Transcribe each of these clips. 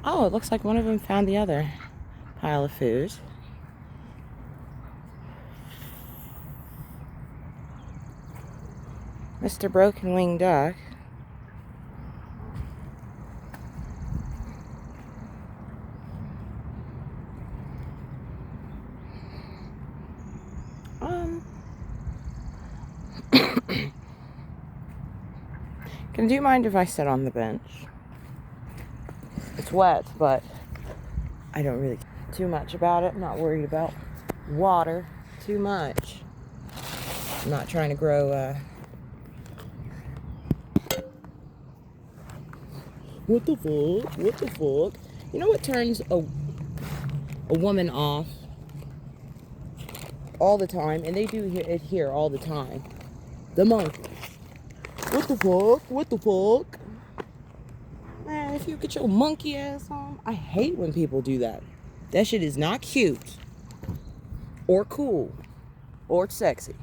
Oh, it looks like one of them found the other pile of food. Mr. Broken Winged Duck. Do you mind if I sit on the bench? It's wet, but I don't really care too much about it. I'm not worried about water too much. I'm not trying to grow, What the fuck? What the fuck? You know what turns a woman off all the time? And they do it here all the time. The monkey. What the fuck? What the fuck? Man, if you get your monkey ass on. I hate when people do that. That shit is not cute. Or cool. Or sexy.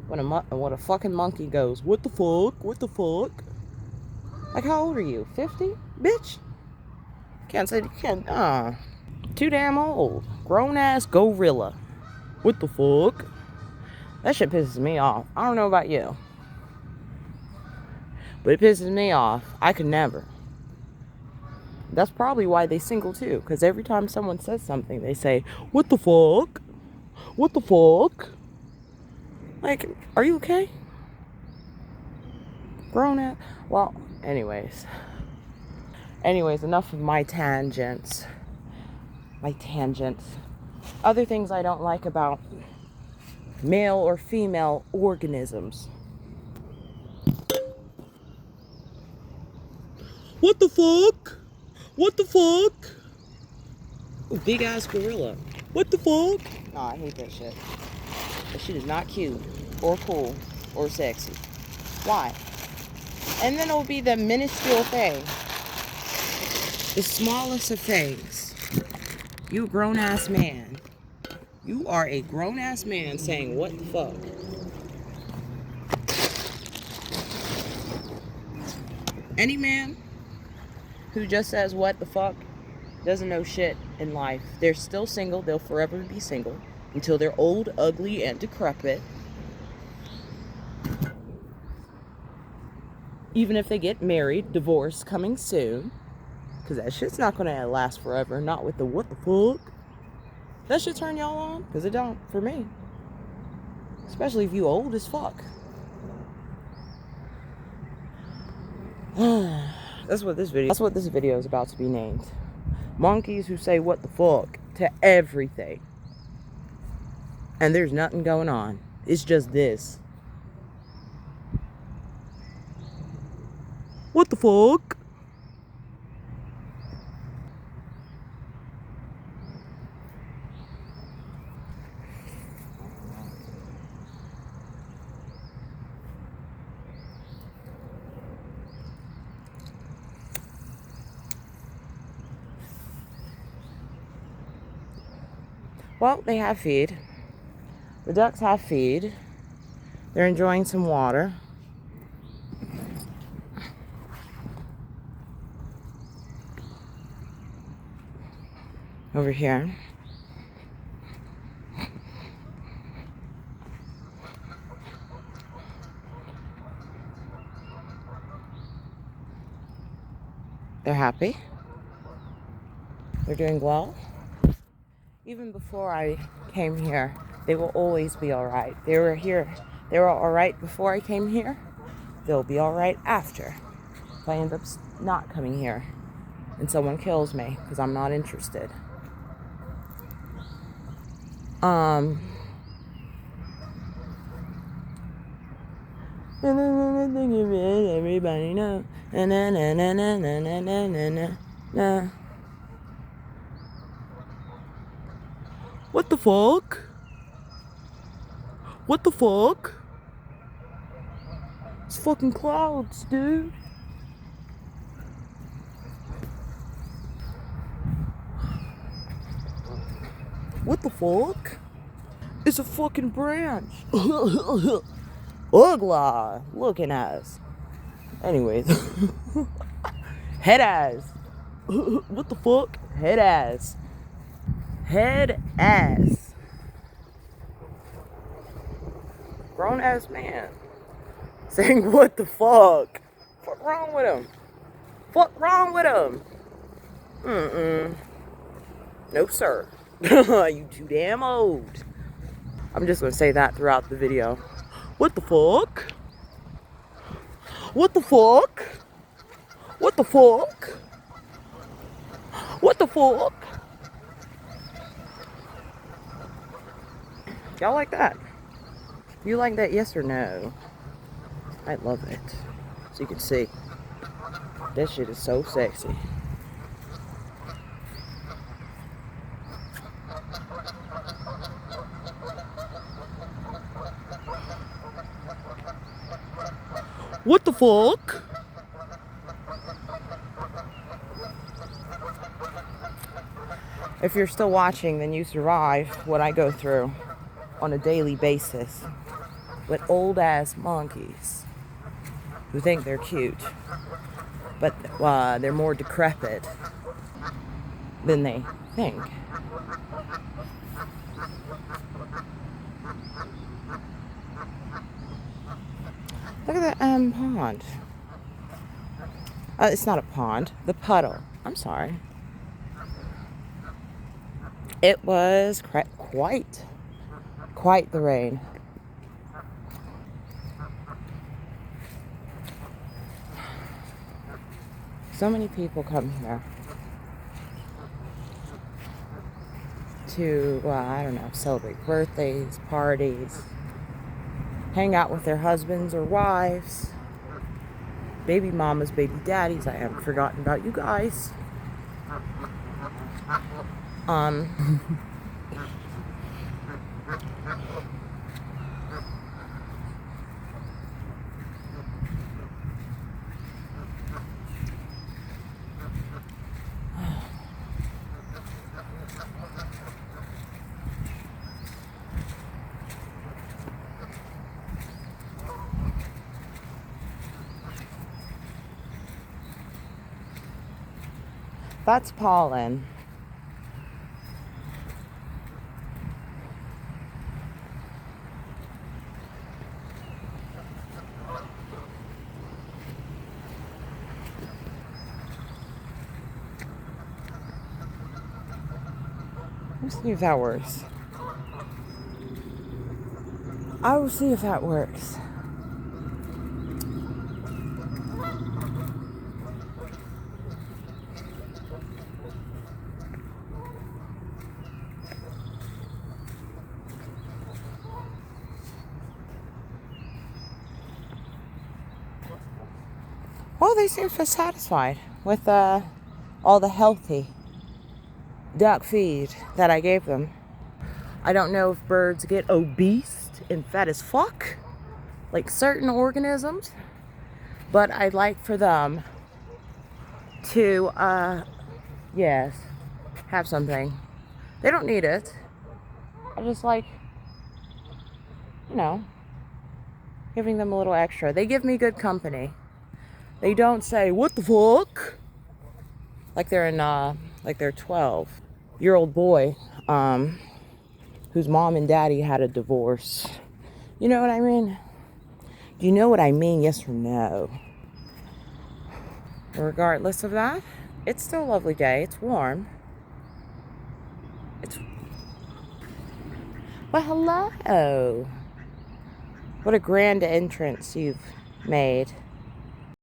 When a fucking monkey goes, what the fuck? What the fuck? Like, how old are you? 50? Bitch? Can't say, too damn old. Grown ass gorilla. What the fuck? That shit pisses me off. I don't know about you. But it pisses me off. I could never. That's probably why they single too. Because every time someone says something, they say, what the fuck? What the fuck? Like, are you okay? Grown ass. Well, anyways, enough of my tangents. Other things I don't like about male or female organisms. What the fuck? What the fuck? Ooh, big ass gorilla. What the fuck? Nah, I hate that shit. That shit is not cute or cool or sexy. Why? And then it'll be the minuscule thing. The smallest of things. You a grown ass man. You are a grown ass man saying what the fuck. Any man who just says what the fuck doesn't know shit in life. They're still single. They'll forever be single until they're old, ugly, and decrepit. Even if they get married, divorce coming soon. Because that shit's not going to last forever. Not with the what the fuck. That shit turn y'all on? Because it don't for me. Especially if you old as fuck. That's what this video is about to be named. Monkeys who say what the fuck to everything. And there's nothing going on. It's just this. What the fuck? Well, they have feed. The ducks have feed. They're enjoying some water. Over here. They're happy. They're doing well. Even before I came here, they will always be all right. They were here. They were all right before I came here. They'll be all right after. If I end up not coming here and someone kills me because I'm not interested. Everybody know. What the fuck? What the fuck? It's fucking clouds, dude. What the fuck? It's a fucking branch. Ugly looking ass. Anyways. Head ass. What the fuck? Head ass. Head ass. Grown ass man. Saying what the fuck? Fuck wrong with him? Fuck wrong with him? No sir. You too damn old. I'm just gonna say that throughout the video. What the fuck? What the fuck? What the fuck? What the fuck? Y'all like that? You like that, yes or no? I love it. So you can see. That shit is so sexy. What the fuck? If you're still watching, then you survive what I go through on a daily basis with old ass monkeys who think they're cute, but they're more decrepit than they think. Look at that pond. It's not a pond. The puddle. I'm sorry. It was quite the rain. So many people come here to, I don't know, celebrate birthdays, parties, hang out with their husbands or wives, baby mamas, baby daddies. I haven't forgotten about you guys. That's pollen. Let's see if that works. I will see if that works. Well, they seem satisfied with all the healthy duck feed that I gave them. I don't know if birds get obese and fat as fuck, like certain organisms, but I'd like for them to, yes, have something. They don't need it. I just like, giving them a little extra. They give me good company. They don't say, what the fuck? Like they're like they're 12-year-old boy, whose mom and daddy had a divorce. You know what I mean? Do you know what I mean? Yes or no? Regardless of that, it's still a lovely day. It's warm. Well, hello. What a grand entrance you've made.